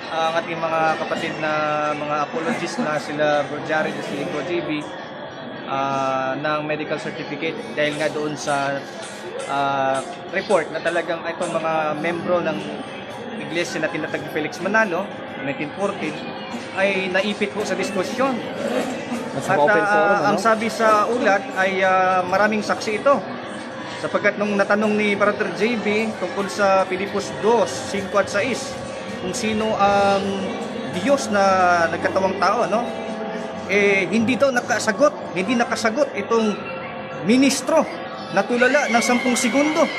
ang ating mga kapatid na mga apologists na sila Bro Jared at si Bro JB ng medical certificate dahil nga doon sa report na talagang itong mga membro ng iglesia na tinatag ni Felix Manalo 1914 ay naipit po sa diskusyon. At ang sabi sa ulat ay maraming saksi ito. Sapagkat nung natanong ni Brother JB tungkol sa Pilipos 2, 5 at 6, kung sino ang Diyos na nagkatawang tao, no? Hindi nakasagot itong ministro na tulala ng 10 segundo.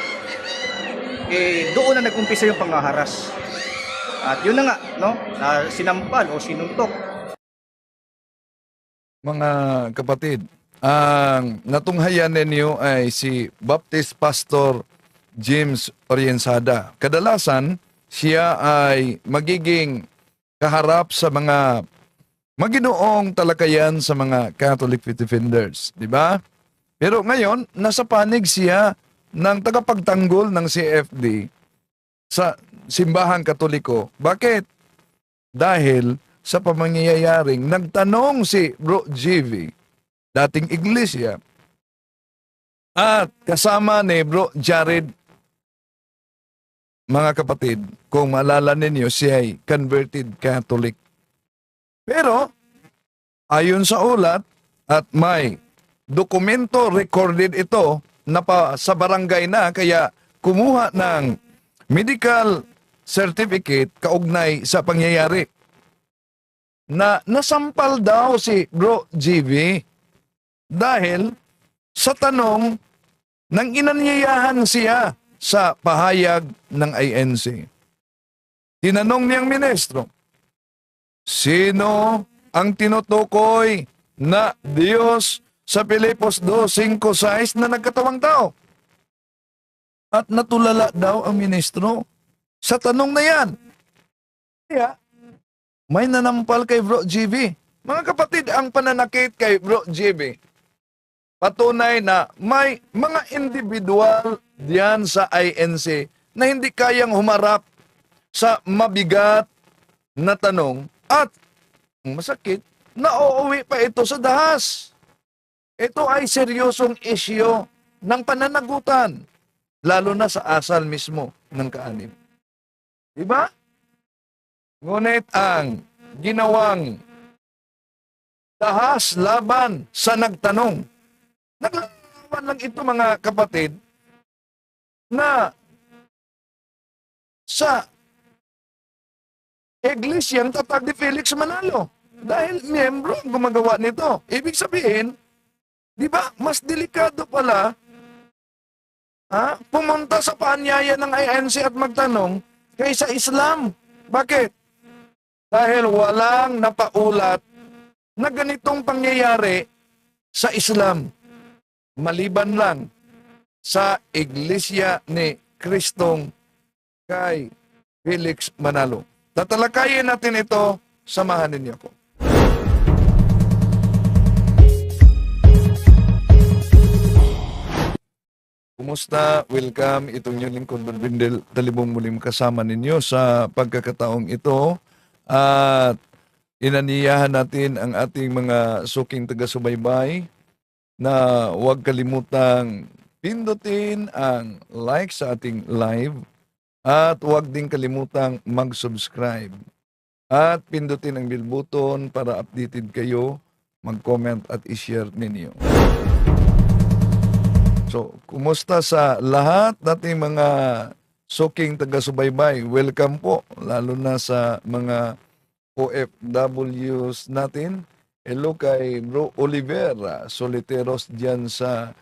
Doon na nag-umpisa yung panghaharas. At yun na nga, no? Sinampal o sinuntok. Mga kapatid, ang natunghayan ninyo ay si Baptist Pastor James Oriensada. Kadalasan, siya ay magiging kaharap sa mga maginoong talakayan sa mga Catholic defenders, di ba? Pero ngayon, nasa panig siya ng tagapagtanggol ng CFD sa simbahang Katoliko. Bakit? Dahil sa pamangyayaring nagtanong si Bro JV, dating iglesia, at kasama ni Bro Jared, mga kapatid, kung maalala ninyo, siya ay converted Catholic. Pero, ayon sa ulat, at may dokumento recorded ito na sa barangay na, kaya kumuha ng medical certificate kaugnay sa pangyayari na nasampal daw si Bro JV dahil sa tanong nang inanyayahan siya sa pahayag ng INC. Tinanong niyang ministro, sino ang tinutukoy na Diyos sa Pilipos 2:5-6 na nagkatawang tao? At natulala daw ang ministro sa tanong na yan. Kaya, may nanampal kay Bro JV. Mga kapatid, ang pananakit kay Bro JV, patunay na may mga individual diyan sa INC na hindi kayang humarap sa mabigat na tanong at masakit, nauuwi pa ito sa dahas. Ito ay seryosong isyu ng pananagutan, lalo na sa asal mismo ng kaanib. Diba? Ngunit ang ginawang dahas laban sa nagtanong, naglalaban lang ito mga kapatid na sa iglesyang tatag ni Felix Manalo. Dahil miyembro ang gumagawa nito. Ibig sabihin, di ba, mas delikado pala pumunta sa paanyaya ng INC at magtanong kaysa Islam. Bakit? Dahil walang napaulat na ganitong pangyayari sa Islam. Maliban lang sa Iglesia ni Kristong kay Felix Manalo. Tatalakayin natin ito, samahan ninyo ko. Kumusta? Welcome. Itong yung lingkod Bindel. Talibong muling kasama ninyo sa pagkakataong ito. At inaniyahan natin ang ating mga suking taga-subaybay na huwag kalimutang pindutin ang like sa ating live at huwag din kalimutang mag-subscribe. At pindutin ang bell button para updated kayo, mag-comment at i-share ninyo. So, kumusta sa lahat nating mga suking taga-subaybay? Welcome po, lalo na sa mga OFWs natin. Hello kay Bro Oliver Soliteros dyan sa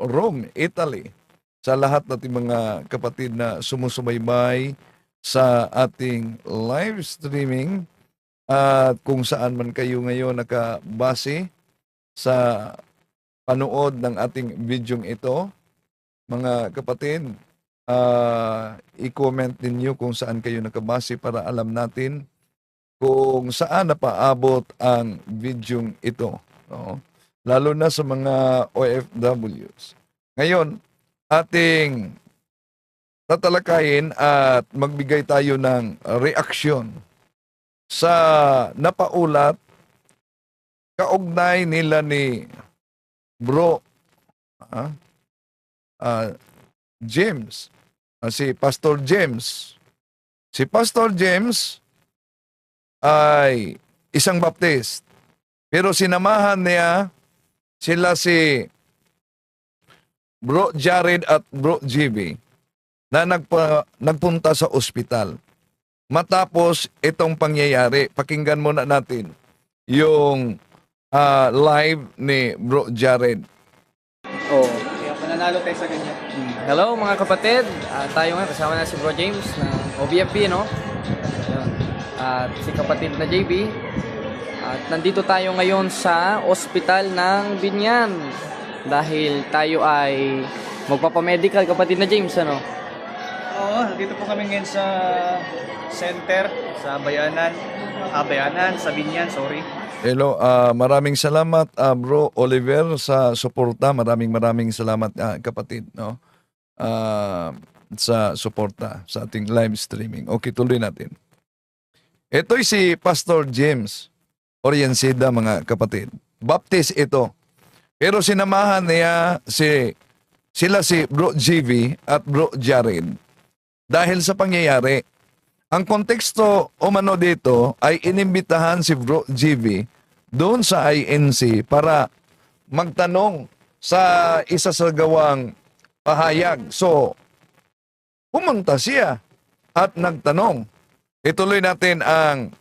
Rome, Italy. Sa lahat nating mga kapatid na sumusubaybay sa ating live streaming at kung saan man kayo ngayon nakabase sa panood ng ating videong ito, mga kapatid, i-comment ninyo kung saan kayo nakabase para alam natin kung saan napaabot ang videong ito. No? Lalo na sa mga OFWs. Ngayon, ating tatalakayin at magbigay tayo ng reaksyon sa napaulat kaugnay nila ni Bro ah, ah, James, si Pastor James. Si Pastor James ay isang Baptist, pero sinamahan niya sila si Bro Jared at Bro GB na nagpunta sa ospital. Matapos itong pangyayari, pakinggan muna natin yung live ni Bro Jared. Oh. Kaya mananalo tayo sa ganyan. Hello mga kapatid, tayo nga kasama na si Bro James ng OBFP, no? Yun. At si kapatid na JB. At nandito tayo ngayon sa ospital ng Binyan dahil tayo ay magpapamedical, kapatid na James, ano? Oo, dito po kami ngayon sa center, sa Bayanan, sa Binyan, sorry. Hello, maraming salamat Bro Oliver sa suporta. Maraming salamat kapatid, no? Sa suporta sa ating live streaming. Okay, tuloy natin. Ito'y si Pastor James Oriencida, mga kapatid. Baptist ito. Pero sinamahan niya sila si Bro GV at Bro Jared dahil sa pangyayari. Ang konteksto umano dito ay inimbitahan si Bro GV doon sa INC para magtanong sa isa sa gawang pahayag. So, pumunta siya at nagtanong. Ituloy natin ang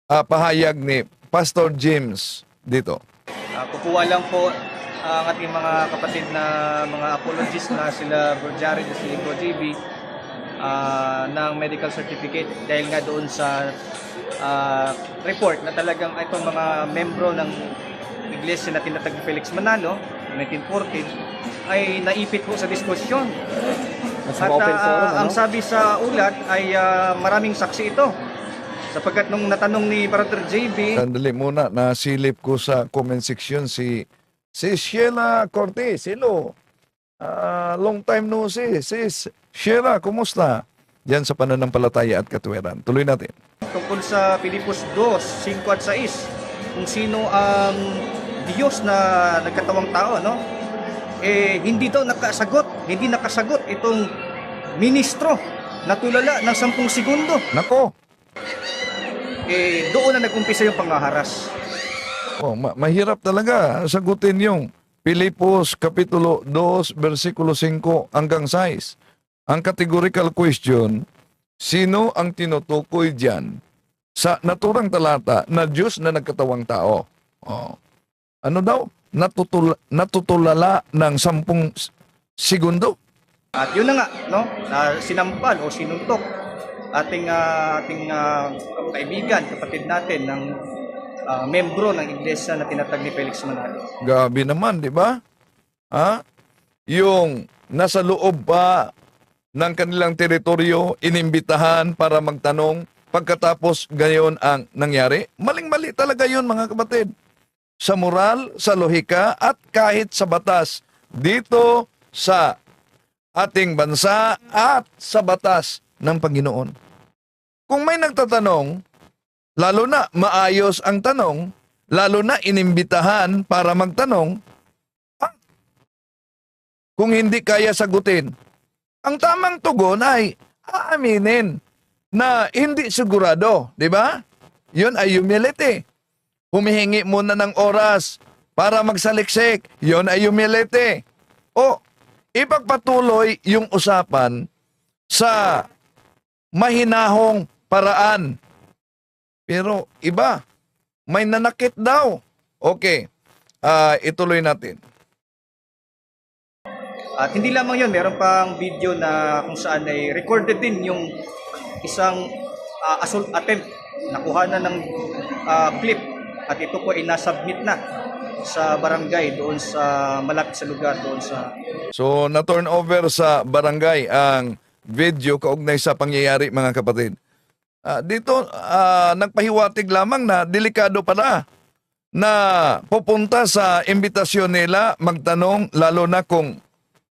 pahayag ni Pastor James dito. Kukuha lang po ang ating mga kapatid na mga apologists na sila Bro Jared at si Bro GB ng medical certificate dahil nga doon sa report na talagang itong mga membro ng iglesia na tinatag ni Felix Manalo 1914 ay naipit po sa diskusyon. Nasa At open forum, ano? ang sabi sa ulat ay maraming saksi ito. Sapagkat nung natanong ni Brother JB, Sandali muna, nasilip ko sa comment section si Sheila Cortez. Hello. Long time no see. Sis Sheila, kumusta? Diyan sa pananampalataya at katwiran. Tuloy natin. tungkol sa Pilipos 2, 5 at 6, kung sino ang Diyos na nagkatawang tao, no? Hindi nakasagot itong ministro na tulala ng 10 segundo. Nako. Doon na nag-umpisa yung panghaharas. Mahirap talaga sagutin yung Pilipos Kapitulo 2, versikulo 5 hanggang 6. Ang categorical question, sino ang tinutukoy diyan sa naturang talata na Diyos na nagkatawang tao? Ano daw? Natutulala ng 10 segundo. At yun na nga, no? Sinampal o sinuntok ating kaibigan, kapatid natin ng membro ng iglesia na tinatag ni Felix Manalo. Gabi naman, di ba? Yung nasa loob pa ng kanilang teritoryo, inimbitahan para magtanong, pagkatapos gayon ang nangyari. Maling-mali talaga yun, mga kapatid. Sa moral, sa lohika, at kahit sa batas. Dito sa ating bansa at sa batas ng Panginoon. Kung may nagtatanong, lalo na maayos ang tanong, lalo na inimbitahan para magtanong, kung hindi kaya sagutin, ang tamang tugon ay aaminin na hindi sigurado, di ba? Yun ay humility. Humihingi muna ng oras para magsaliksik, yun ay humility. O ipagpatuloy yung usapan sa mahinahong paraan. Pero iba, may nanakit daw. Okay, ituloy natin. At hindi lamang yun, meron pang video na kung saan ay recorded din yung isang assault attempt. Nakuha na ng clip at ito po ay nasubmit na sa barangay doon sa malapit sa lugar doon sa... So, na-turn over sa barangay ang video kaugnay sa pangyayari, mga kapatid. Dito, nagpahiwatig lamang na delikado pala na pupunta sa imbitasyon nila magtanong, lalo na kung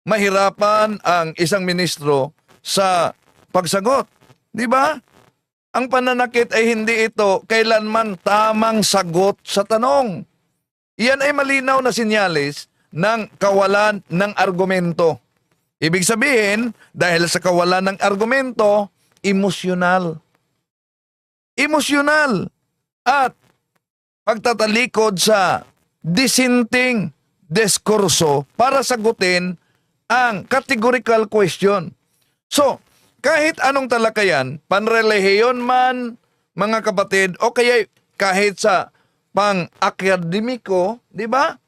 mahirapan ang isang ministro sa pagsagot. Di ba? Ang pananakit ay hindi ito kailanman tamang sagot sa tanong. Iyan ay malinaw na sinyalis ng kawalan ng argumento. Ibig sabihin, dahil sa kawalan ng argumento, emosyonal. Emosyonal at pagtatalikod sa dissenting diskurso para sagutin ang categorical question. So, kahit anong talakayan, panrelihiyon man, mga kapatid, o kaya kahit sa pang-akademiko, di ba?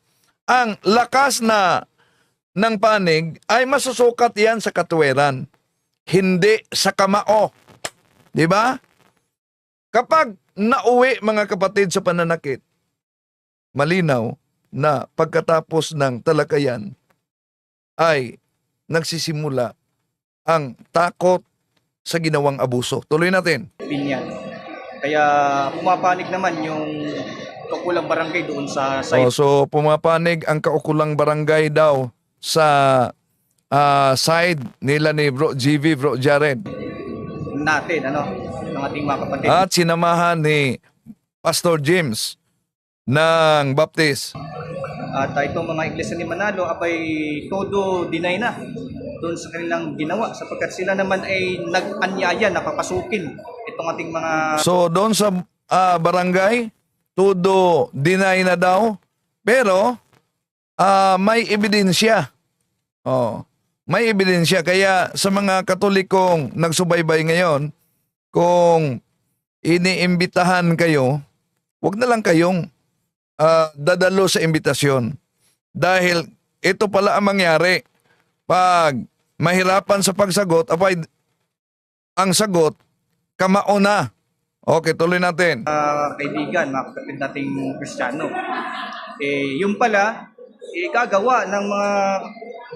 Ang lakas ng panig ay masusukat yan sa katuwiran, hindi sa kamao. Di ba? Kapag nauwi, mga kapatid, sa pananakit, malinaw na pagkatapos ng talakayan ay nagsisimula ang takot sa ginawang abuso. Tuloy natin. Opinion. Kaya pumapanig naman yung kakulang barangay doon sa site So pumapanig ang kaukulang barangay daw sa side nila ni Bro GV, Bro Jared. natin, ng ating mga kapatid. At sinamahan ni Pastor James ng Baptist. At itong mga iglesia ni Manalo abay todo deny na doon sa kanilang ginawa sapagkat sila naman ay nag-anyaya na papasukin itong ating mga So doon sa barangay, todo deny na daw, pero may ebidensya. May ebidensya. Kaya sa mga Katolikong nagsubaybay ngayon, kung iniimbitahan kayo, wag na lang kayong dadalo sa imbitasyon. Dahil ito pala ang mangyari. Pag mahirapan sa pagsagot, ang sagot, kamao na. Okay, tuloy natin. kaibigan, mga kapatid nating Kristiyano. Yung pala, gagawa ng mga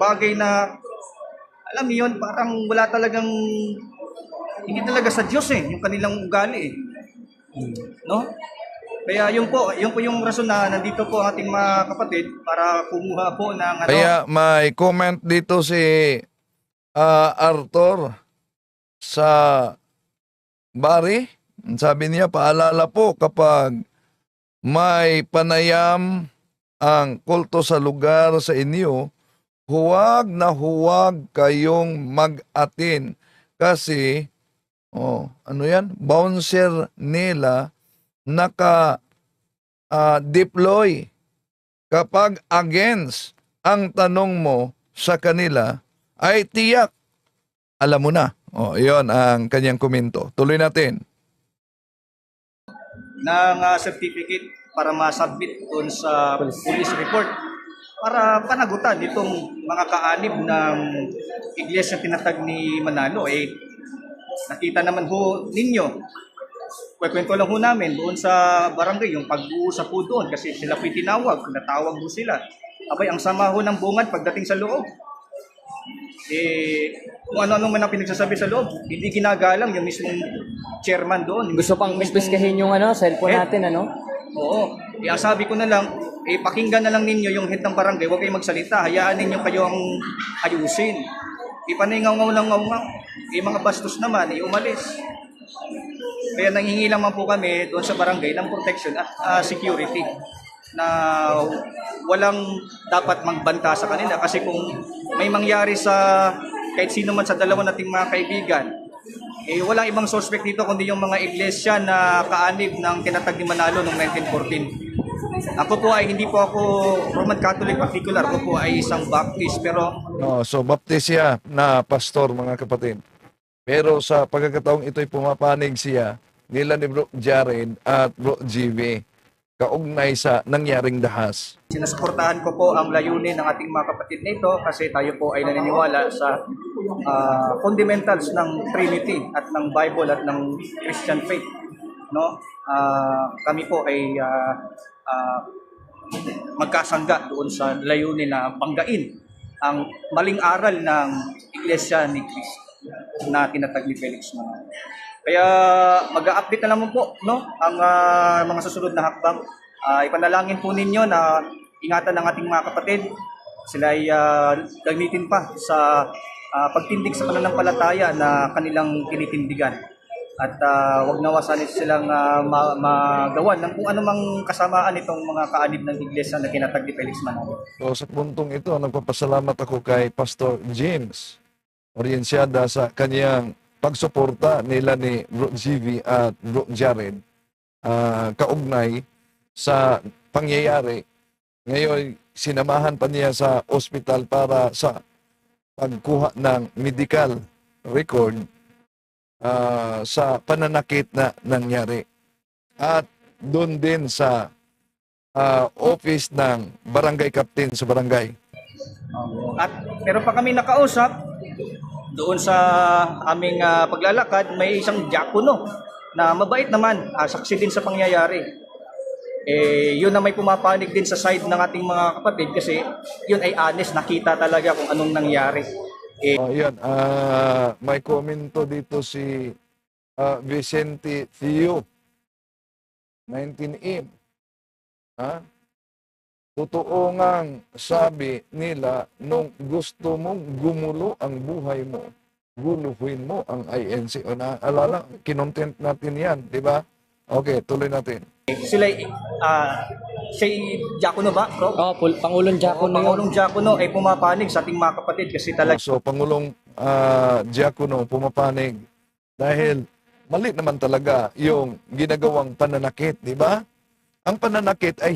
bagay na, alam niyo yun, parang wala talagang, hindi talaga sa Diyos yung kanilang ugali No? Kaya yun po yung rason na nandito po ang ating mga kapatid para kumuha po ng Kaya may comment dito si Arthur sa Bari. Sabi niya, paalala po kapag may panayam ang kulto sa lugar sa inyo, huwag na huwag kayong mag-atin kasi bouncer nila naka-deploy. Kapag against ang tanong mo sa kanila, ay tiyak, alam mo na. Iyon ang kanyang komento. Tuloy natin. ng certificate para ma-submit doon sa police report para panagutan itong mga kaanib ng iglesia tinatag ni Manalo. Nakita naman ho ninyo, kwento lang ho namin doon sa barangay yung pag-uusap po doon kasi sila po tinawag, natawag ho sila. Abay, ang sama ho ng bungad pagdating sa loob. Kung ano-ano man ang pinagsasabi sa loob, hindi ginagalang yung mismong chairman doon. Gusto pang kumpiskahin yung cellphone natin, Oo. Ang sabi ko na lang, pakinggan na lang ninyo yung head ng barangay, huwag kayong magsalita, hayaan ninyo kayo ang ayusin. Ipaningaw-ngaw lang ngaw-ngaw. Mga bastos naman, umalis. Kaya nangingilang man po kami doon sa barangay ng protection at security na walang dapat magbanta sa kanila kasi kung may mangyari sa kahit sino man sa dalawa nating mga kaibigan, walang ibang suspect dito kundi yung mga iglesia na kaanib ng tinatag ni Manalo noong 1914. Ako po ay hindi po ako Roman Catholic particular, ako po ay isang Baptist pero So Baptist siya na pastor, mga kapatid. Pero sa pagkakataong ito'y pumapanig siya nila ni Bro Jared at Bro GV kaugnay sa nangyaring dahas. Sinasuportahan ko po ang layunin ng ating mga kapatid nito kasi tayo po ay naniniwala sa fundamentals ng Trinity at ng Bible at ng Christian faith. Kami po ay magkasangga doon sa layunin na banggain ang maling aral ng Iglesia ni Cristo na tinatag ni Felix Manalo. Kaya mag-update na naman po ang mga susunod na hakbang. Ipanalangin po ninyo na ingatan ng ating mga kapatid. Sila ay gamitin pa sa pagtindig sa pananampalataya na kanilang tinitindigan. At wag nawa sana silang magawa ng kung anumang kasamaan itong mga kaanib ng iglesia na kinatag ni Felix Manalo. So sa puntong ito, nagpapasalamat ako kay Pastor James Oriensiada sa kanyang pagsuporta nila ni Bro GV at Bro Jared kaugnay sa pangyayari. Ngayon, sinamahan pa niya sa ospital para sa pagkuha ng medical record sa pananakit na nangyari. At doon din sa office ng barangay captain sa barangay. At meron pa kami nakausap doon sa aming paglalakad, may isang diakono na mabait naman, saksi din sa pangyayari. Yun na may pumapanig din sa side ng ating mga kapatid kasi yun ay honest, nakita talaga kung anong nangyari. Yan, may komento dito si Vicente Theo 19M. Totoo ngang sabi nila, nung gusto mong gumulo ang buhay mo, guluhin mo ang INC. O naalala, kinontent natin yan, di ba? Okay, tuloy natin. Sila, si Diakono ba, bro? Pangulong Diakono yun. Pangulong Diakono ay pumapanig sa ating mga kapatid kasi talaga So, Pangulong Diakono pumapanig dahil mali naman talaga yung ginagawang pananakit, di ba? Ang pananakit ay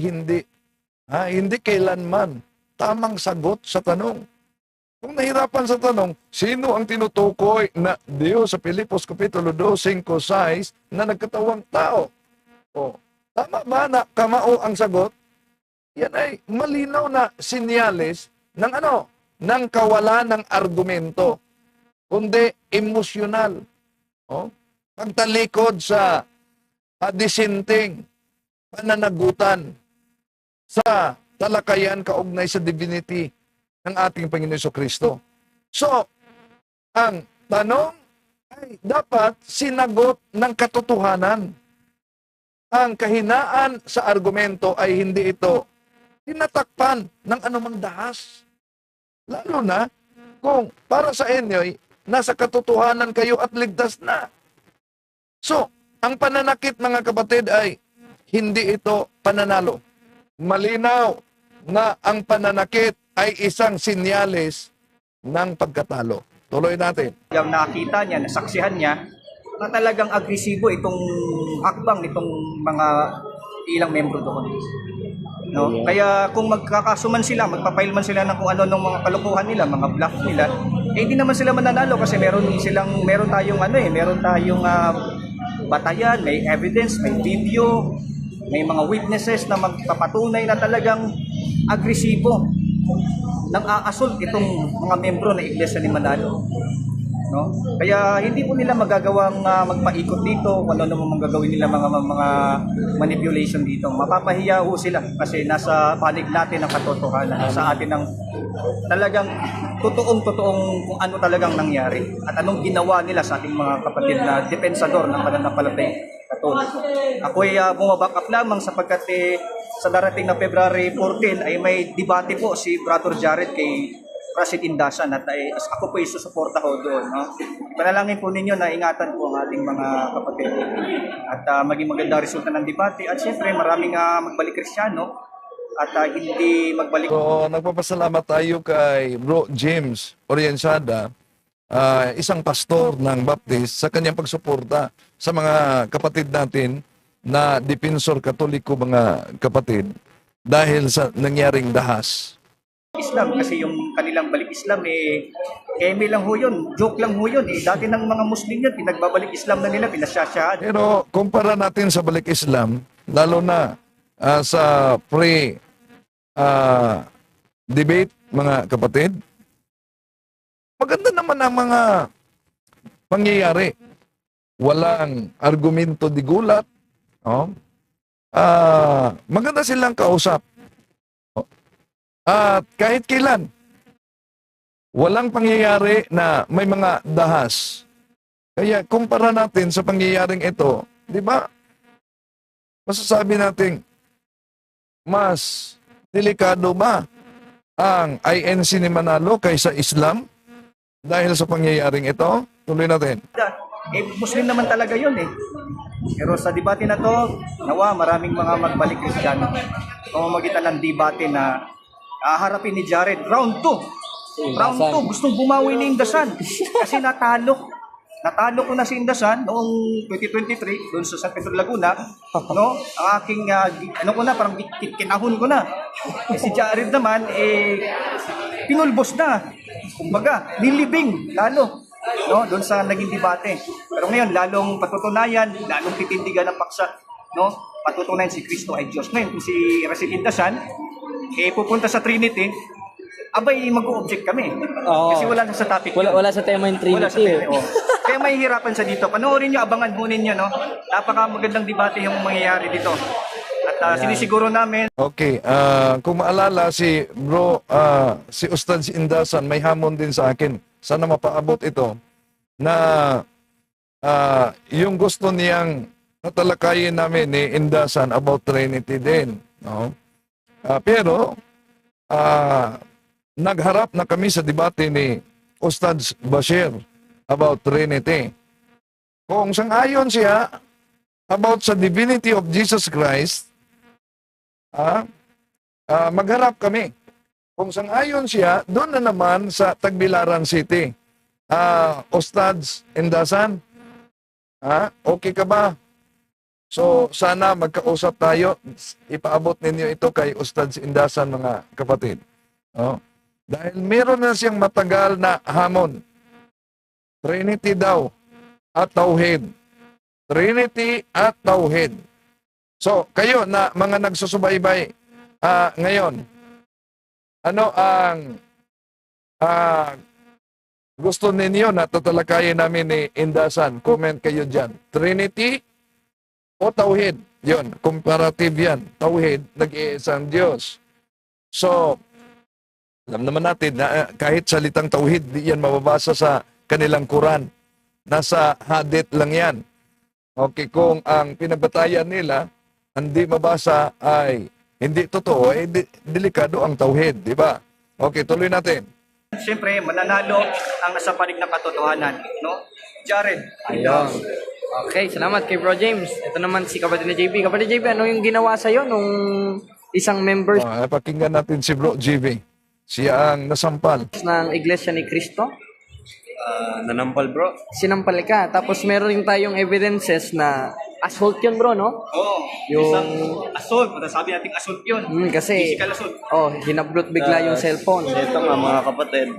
hindi kailanman tamang sagot sa tanong. Kung nahirapan sa tanong, sino ang tinutukoy na Diyos sa Filipos Kapitulo 2, 5, 6 na nagkatawang tao? O, tama ba na kamao ang sagot? Yan ay malinaw na sinyales ng ng kawalan ng argumento, kundi emosyonal. O, pagtalikod sa dissenting pananagutan sa talakayan kaugnay sa divinity ng ating Panginoon Jesucristo. So, ang tanong ay dapat sinagot ng katotohanan. Ang kahinaan sa argumento ay hindi ito tinatakpan ng anumang dahas. Lalo na kung para sa inyo'y nasa katotohanan kayo at ligtas na. So, ang pananakit mga kapatid ay hindi ito pananalo. Malinaw na ang pananakit ay isang sinyalis ng pagkatalo. Tuloy natin. yung nakita niya, nasaksihan niya, na talagang agresibo itong hakbang nitong mga ilang membro doon. No? Kaya kung magkakasuman sila, magpapail man sila ng kung ano ng mga kalokohan nila, mga bluff nila, hindi naman sila mananalo kasi meron tayong batayan, may evidence, may video, may mga witnesses na magpapatunay na talagang agresibo nang aassault itong mga membro ng Iglesia ni Manalo. No? Kaya hindi po nila magagawang magpaikot dito kung ano naman gagawin nila mga manipulation dito. Mapapahiya ho sila kasi nasa panig natin ang katotohanan, sa atin ang talagang totoong kung ano talagang nangyari at anong ginawa nila sa ating mga kapatid na depensador ng pananampalatayang Katoliko. Ako ay bumaback up lamang sapagkat sa darating na February 14 ay may debate po si Brother Jared kay President Indasan at ako po isusuporta ko doon. No? Panalangin po ninyo na ingatan po ang ating mga kapatid at maging maganda resulta ng debate at siyempre maraming magbalik Kristiyano at hindi magbalik. So, nagpapasalamat tayo kay Bro James Oriensiada, isang pastor ng Baptist, sa kanyang pagsuporta sa mga kapatid natin na depensor Katoliko, mga kapatid, dahil sa nangyaring dahas. Islam kasi yung kanilang balik Islam eme lang ho yun, joke lang ho yun dati ng mga Muslim yun, pinagbabalik Islam na nila, pinasyasyahan. Pero kumpara natin sa balik Islam, lalo na sa debate, mga kapatid, maganda naman ang mga pangyayari. Walang argumento di gulat. Maganda silang kausap. At kahit kailan, walang pangyayari na may mga dahas. Kaya kumpara natin sa pangyayaring ito, di ba? Masasabi natin, mas delikado ba ang INC ni Manalo kaysa Islam? dahil sa pangyayaring ito? Tuloy natin. Muslim naman talaga yun eh. Pero sa debate na to, nawa maraming mga magbalik Kristiyano. Pamamagitan ng debate na haharapin ni Jared. Round 2. Round 2. Gustong bumawi ni Indasan. Kasi natalo. Natalo ko na si Indasan noong 2023 doon sa San Pedro Laguna. No? Ang aking, parang kinahon ko na. Si Jared naman, pinulbos na. Kumbaga, nilibing lalo. No, doon sa naging debate. Pero ngayon, lalong patutunayan, lalong titindigan ng paksa, no? Patutunayan si Kristo ay Diyos. Ngayon, kung si Rasil Indasan, pupunta sa Trinity, abay, mag-o-object kami. Oo. Kasi wala na sa topic yun. Wala sa tema yung Wala sa Trinity. Trinity. Oh. Kaya mahihirapan sa dito. Panoorin nyo, abangan ho ninyo, no? Napaka magandang debate yung mangyayari dito. At sinisiguro namin, Okay, kung maalala si bro, si Ustad si Indasan, may hamon din sa akin. Sana mapaabot ito na yung gusto niyang natalakayin namin ni Indasan about Trinity din. No? Pero, nagharap na kami sa debate ni Ustad Bashir about Trinity. Kung sang-ayon siya about sa divinity of Jesus Christ, magharap kami. Kung sang-ayon siya, doon na naman sa Tagbilaran City. Ustads Indasan, okay ka ba? So, sana magkausap tayo. Ipaabot ninyo ito kay Ustads Indasan, mga kapatid. Dahil meron na siyang matagal na hamon. Trinity daw at Tauhid. Trinity at Tauhid. So, kayo na mga nagsusubaybay ngayon, ano ang gusto ninyo na tatalakayin namin ni Indasan? Comment kayo dyan. Trinity o Tauhid? Yun, comparative yan. Tauhid, nag-iisang Diyos. So, alam naman natin na kahit salitang Tauhid, di yan mababasa sa kanilang Quran. Nasa hadith lang yan. Okay, kung ang pinagbatayan nila, hindi mabasa ay hindi totoo, delikado ang tauhid, di ba? Okay, tuloy natin. siyempre, mananalo ang nasa panig ng katotohanan, no? Jared, Ayun. Okay, salamat kay Bro James. Ito naman si kapatid na JB. Kapatid JB, ano yung ginawa sa'yo nung isang member Pakinggan natin si Bro GB. Siya ang nasampal. ng Iglesia ni Cristo? Nanampal bro. Sinampal ka. Tapos meron yung tayong evidences na assault yun, bro, no? oh, Yung- isang assault, sabi natin assault yun. Kasi, Physical assault. hinablot bigla yung cellphone. Ito nga mga kapatid,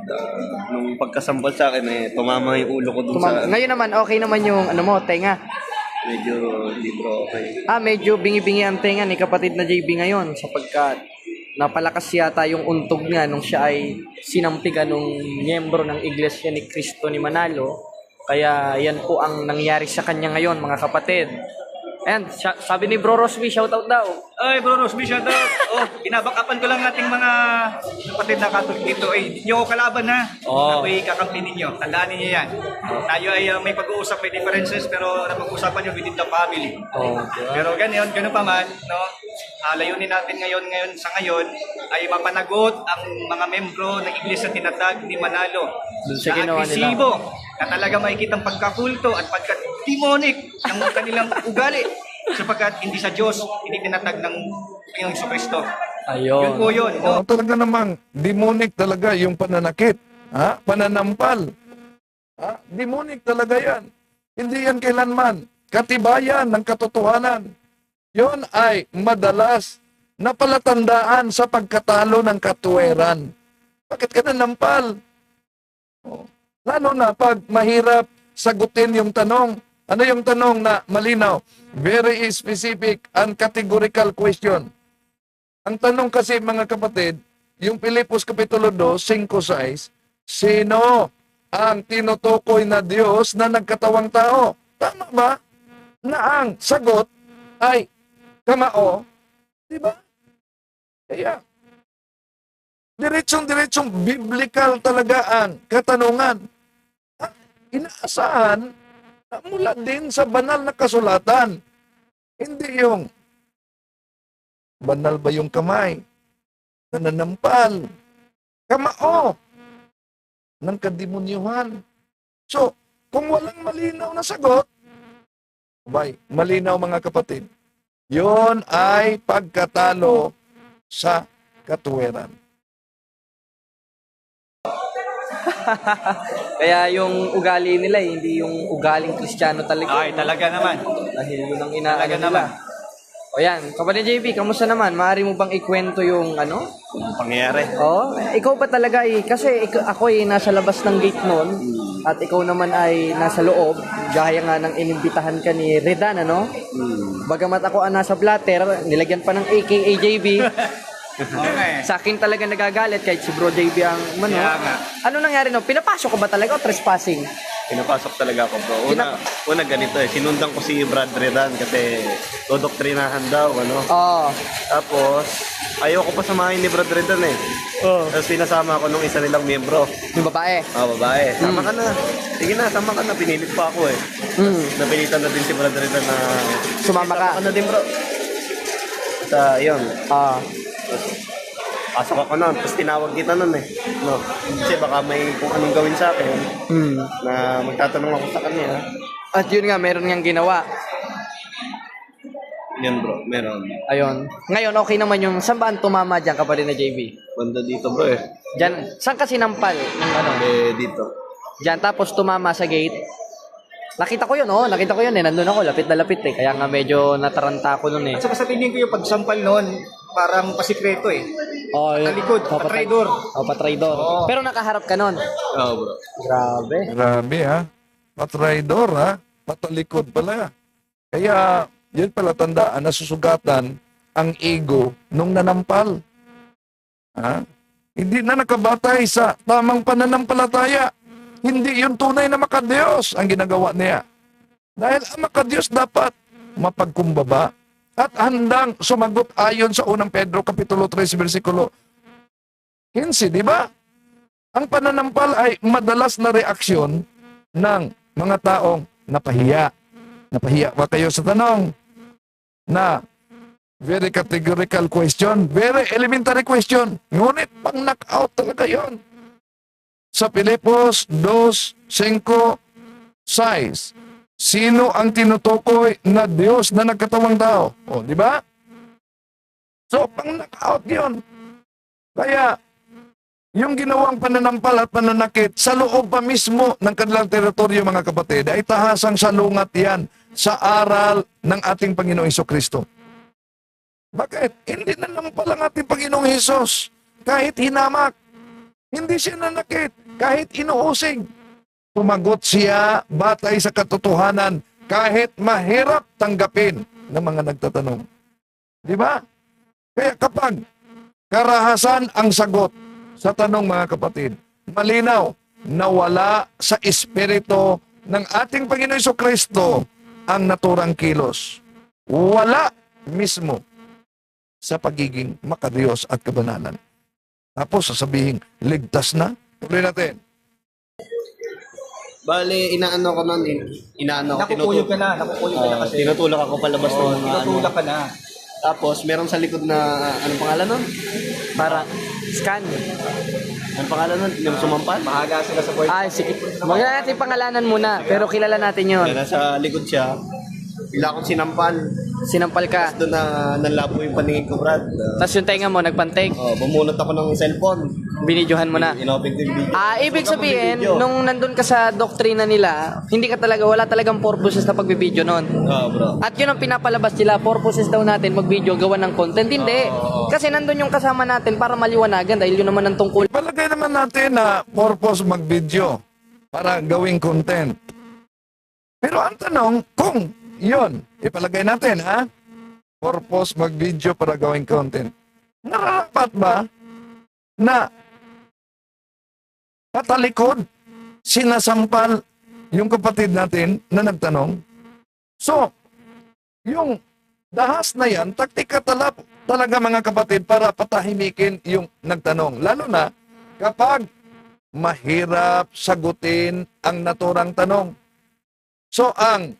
nung pagkasampal sa akin tumama yung ulo ko dun sa Ngayon naman, okay naman yung, tenga. medyo hindi bro okay. Medyo bingi-bingi ang tenga ni kapatid na JB ngayon sapagkat napalakas yata yung untog niya nung siya ay sinampigan nung miyembro ng Iglesia ni Cristo ni Manalo. Kaya yan po ang nangyari sa kanya ngayon, mga kapatid. And sabi ni Bro Rosby, shoutout daw. Ay, Bro Rosby, shout out. Oh, binabakapan ko lang ating mga kapatid na Catholic dito. Hindi nyo ko kalaban ha. Oo. Ako'y kakampi ninyo. Tandaan ninyo yan. Tayo ay may pag-uusap, may differences, pero napag-uusapan nyo within the family. Pero ganun pa man, no? Layunin natin ngayon ay mapanagot ang mga membro ng Iglesia tinatag ni Manalo. Dun sa Na ginawa nila. agresibo, na talaga makikita ang pagkakulto at pagka-demonic ng kanilang ugali sapagkat hindi sa Diyos, hindi tinatag ng Panginoong Kristo. Yun po Ayun. yun. No? Talaga namang demonic talaga yung pananakit. Pananampal. Demonic talaga yan. Hindi yan kailanman. Katibayan ng katotohanan. Yon ay madalas na palatandaan sa pagkatalo ng katuweran. Bakit ka nanampal? Lalo na pag mahirap sagutin yung tanong. Ano yung tanong na malinaw? Very specific and categorical question. Ang tanong kasi mga kapatid, yung Pilipos Kapitulo 2, 5-6, sino ang tinutukoy na Diyos na nagkatawang tao? Tama ba? Na ang sagot ay kamao, di ba? Kaya, diretsong biblical talaga ang katanungan. Inaasahan na mula din sa banal na kasulatan. Hindi yung banal ba yung kamay? Nananampal. Kamao. ng kademonyuhan. So, kung walang malinaw na sagot, malinaw mga kapatid, yon ay pagkatalo sa katuwiran. Kaya yung ugali nila, hindi yung ugaling Kristiyano talaga. Ay, talaga naman. Dahil yun ang Talaga inaano nila. naman. O yan, kapatid JB, kamusta naman? Maaari mo bang ikwento yung ano? Ang pangyayari. Oh, ikaw ba talaga kasi ako ay nasa labas ng gate noon at ikaw naman ay nasa loob, gaya nga ng inimbitahan ka ni Redan, ano? Bagamat ako ang nasa blatter, nilagyan pa ng AKA JB. Okay. Sa akin talaga nagagalit kahit si Bro JB ang Kaya nga. Ano nangyari no? Pinapasok ko ba talaga o trespassing? Pinapasok talaga ako, bro. Una ganito sinundan ko si Brad Redan kasi dodoktrinahan daw, ano. Oo. Tapos, ayoko pa samahin ni Brad Redan Tapos pinasama ako nung isa nilang miyembro. Yung babae. Babae. Sama ka na. Sige na, sama ka na. Pinilit pa ako Napilitan na din si Brad Redan na Sumama ka. Sama ka na din, bro. Yun. Pasok ako nun, tapos tinawag kita nun No? Kasi baka may kung anong gawin sa akin na magtatanong ako sa kanya. At yun nga, meron niyang ginawa. Yan bro, meron. Ayun. Ngayon, okay naman yung saan ba ang tumama dyan, kapatid na JB? Banda dito bro Dyan, saan ka sinampal? Ng ano? Dito. Dyan, tapos tumama sa gate. Nakita ko yun, nandun ako, lapit na lapit Kaya nga medyo nataranta ako nun At saka sa tingin ko yung pagsampal noon, parang pasikreto Oh, Talikod, patraidor. Patraidor. Oo. Pero nakaharap ka nun. Oo bro. Grabe. Grabe ha. Patraidor ha. Patalikod pala. Kaya, yun pala tandaan, nasusugatan ang ego nung nanampal. Ha? Hindi na nakabatay sa tamang pananampalataya. Hindi yung tunay na makadiyos ang ginagawa niya. Dahil ang makadiyos dapat mapagkumbaba at handang sumagot ayon sa unang Pedro Kapitulo 3, versikulo 15, di ba? Ang pananampal ay madalas na reaksyon ng mga taong napahiya. Napahiya ba kayo sa tanong na very categorical question, very elementary question, ngunit pang knockout talaga yon. Sa Filipos 2:5, 6, sino ang tinutukoy na Diyos na nagkatawang tao? O, di ba? So, pang knockout yun. Kaya, yung ginawang pananampal at pananakit sa loob pa mismo ng kanilang teritoryo, mga kapatid, ay tahasang salungat yan sa aral ng ating Panginoong Hesukristo. Bakit? Hindi na nampal ang ating Panginoong Hesus. Kahit hinamak, hindi siya nanakit. Kahit inuusig, tumagot siya batay sa katotohanan kahit mahirap tanggapin ng mga nagtatanong. Di ba? Kaya kapag karahasan ang sagot sa tanong, mga kapatid, malinaw na wala sa espiritu ng ating Panginoon Jesucristo ang naturang kilos. Wala mismo sa pagiging makadiyos at kabanalan. Tapos sasabihin, ligtas na. Tuloy natin. Bale, inaano ko nun, Nakukuyog ka na kasi. tinutulak ako palabas ng mga Tinutulak ka na. Tapos, meron sa likod na, anong pangalan nun? Parang scan. Anong pangalan nun? Yung sumampal? Mahaga sila sa board. Sige. Huwag na natin pangalanan muna, pero kilala natin yun. Kaya nasa likod siya, bigla akong sinampal. Sinampal ka. Doon na nalabo yung paningin ko, Brad. Tapos yung tenga mo, nagpantig. Bumunot ako ng cellphone. Binidyohan mo na. Inopen ko yung video. Ibig Huwag ako sabihin, magbibideo. nung nandun ka sa doktrina nila, wala talagang purposes na pagbibideo nun. Oo, bro. At yun ang pinapalabas nila, purposes daw natin mag-video, gawa ng content. Hindi. Kasi nandun yung kasama natin para maliwanagan dahil yun naman ang tungkol. Palagay naman natin na purpose mag-video para gawing content. Pero ang tanong, kung yun, ipalagay natin, ha? Purpose mag-video para gawing content. Nararapat ba na patalikod, sinasampal yung kapatid natin na nagtanong? So, yung dahas na yan, taktika talaga mga kapatid para patahimikin yung nagtanong. Lalo na kapag mahirap sagutin ang naturang tanong. So, ang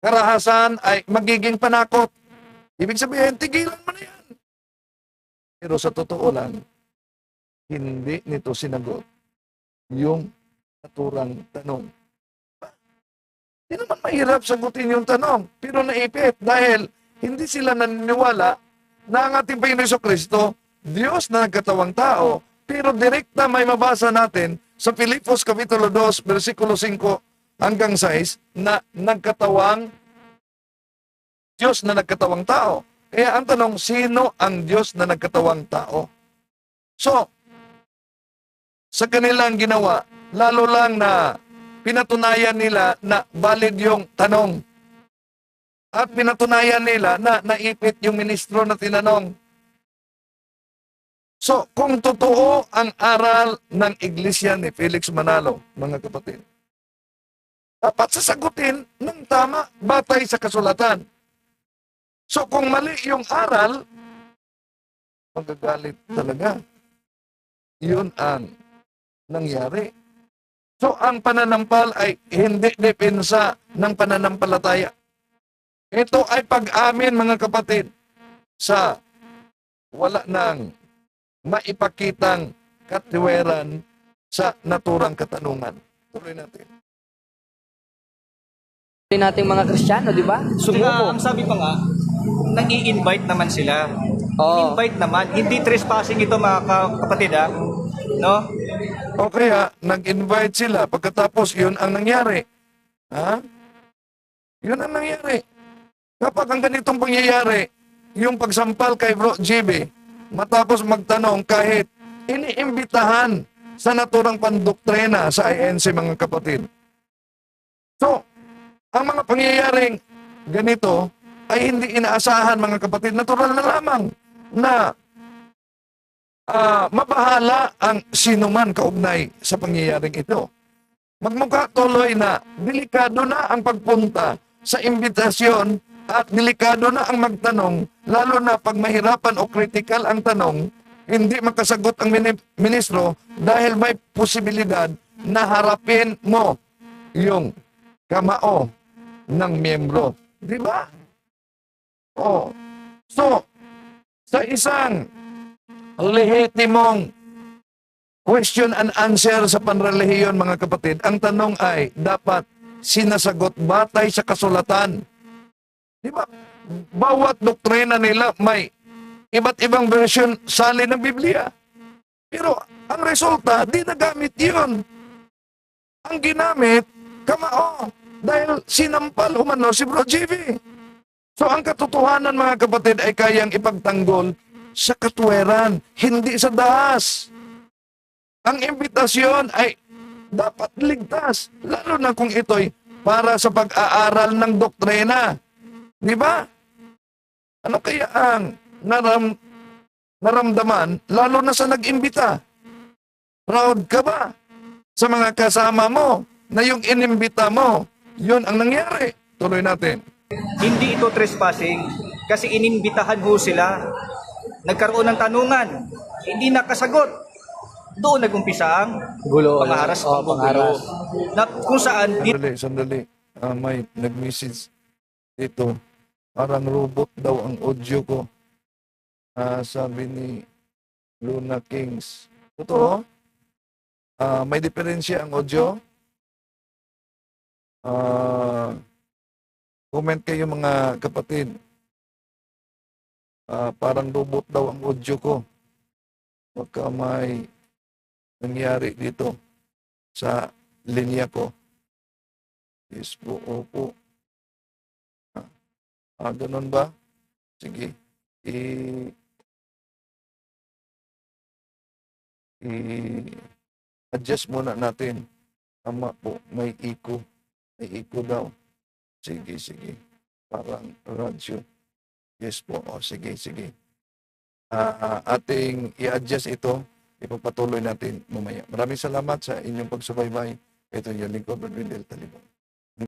karahasan ay magiging panakot. Ibig sabihin, tigilan mo na yan. Pero sa totoo lang, hindi nito sinagot yung naturang tanong. Hindi naman mahirap sagutin yung tanong, pero naipit dahil hindi sila naniniwala na ang ating Panginoon Jesucristo, Diyos na nagkatawang tao, pero direkta may mabasa natin sa Filipos Kapitulo 2, versikulo 5 hanggang 6, na nagkatawang Diyos na nagkatawang tao. Kaya ang tanong, sino ang Diyos na nagkatawang tao? So, sa kanilang ginawa, lalo lang na pinatunayan nila na valid yung tanong. At pinatunayan nila na naipit yung ministro na tinanong. So, kung totoo ang aral ng iglesia ni Felix Manalo, mga kapatid, dapat sasagutin ng tama batay sa kasulatan. So, kung mali yung aral, magagalit talaga. Yun ang nangyari. So, ang pananampal ay hindi depensa ng pananampalataya. Ito ay pag-amin, mga kapatid, sa wala nang maipakitang katiweran sa naturang katanungan. Tuloy natin. Nating mga Kristiyano, di ba? Saka, Sumuko. ang sabi pa nga, nag-i-invite naman sila. Oo. Invite naman. Hindi trespassing ito, mga kapatid, ha? No? O kaya, nag-invite sila, pagkatapos yun ang nangyari. Ha? Yun ang nangyari. Kapag ang ganitong pangyayari, yung pagsampal kay Bro JB, matapos magtanong kahit iniimbitahan sa naturang pandoktrina sa INC, mga kapatid. So, ang mga pangyayaring ganito ay hindi inaasahan, mga kapatid. Natural na lamang na mabahala ang sinuman kaugnay sa pangyayaring ito. Magmukha tuloy na delikado na ang pagpunta sa imbitasyon at delikado na ang magtanong, lalo na pag mahirapan o critical ang tanong, hindi makasagot ang ministro dahil may posibilidad na harapin mo yung kamao ng miyembro. Di ba? Oh. So, sa isang lehitimong question and answer sa panrelihiyon, mga kapatid, ang tanong ay dapat sinasagot batay sa kasulatan. Di ba? Bawat doktrina nila may iba't ibang version salin ng Biblia. Pero ang resulta, di nagamit yun. Ang ginamit, kamao. Dahil sinampal umano si Bro JV. So ang katotohanan, mga kapatid, ay kayang ipagtanggol sa katuweran, hindi sa dahas. Ang imbitasyon ay dapat ligtas, lalo na kung ito'y para sa pag-aaral ng doktrina. Di ba? Ano kaya ang naramdaman, lalo na sa nag-imbita? Proud ka ba sa mga kasama mo na yung inimbita mo, yun ang nangyari? Tuloy natin. Hindi ito trespassing kasi inimbitahan ho sila. Nagkaroon ng tanungan, hindi nakasagot. Doon nag-umpisa ang Gulo. pangaharas Oo, o gulo. pangaharas. Na kung saan Sandali. May nag-message dito. Parang robot daw ang audio ko. Sabi ni Luna Kings. Totoo? May diferensya ang audio? Comment kayo, mga kapatid. Parang robot daw ang audio ko. Baka may nangyari dito sa linya ko. Yes po, opo. Ganun ba? Sige. I-adjust muna natin. Tama po, may echo. May echo daw. Sige. Parang radyo. Yes po. Sige. Ating i-adjust ito. Ipapatuloy natin mamaya. Maraming salamat sa inyong pagsubaybay. Ito yung lingkod, Rodwin Del Talibon.